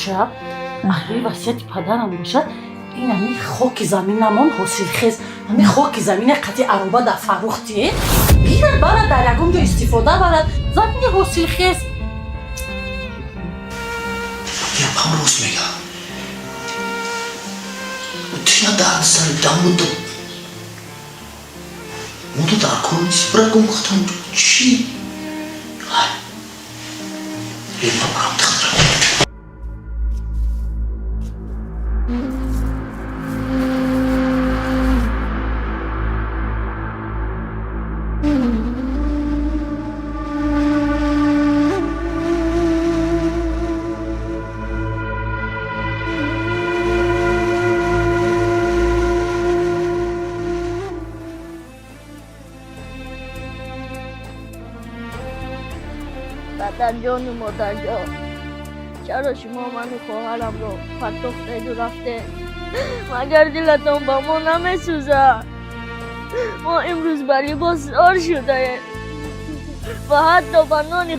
چرا؟ اگه وصیت پدرم باشد این همین خاک زمینمان حاصل خیز همین خاک زمین قطعی عروبه در فروختی بیرد برد در یکم جا استفاده برد زمین حاصل خیز یکم روز میگم تینا درد سر دم بودم مودو در کنم برگم گفتم چی؟ این برام تخدرم پدر جان و مادر جان چرا شما من و خواهرم رو پرتاخته و رفته مگر دلتان با ما نمیسوزه ما امروز به لباس زار شده و حتی به نان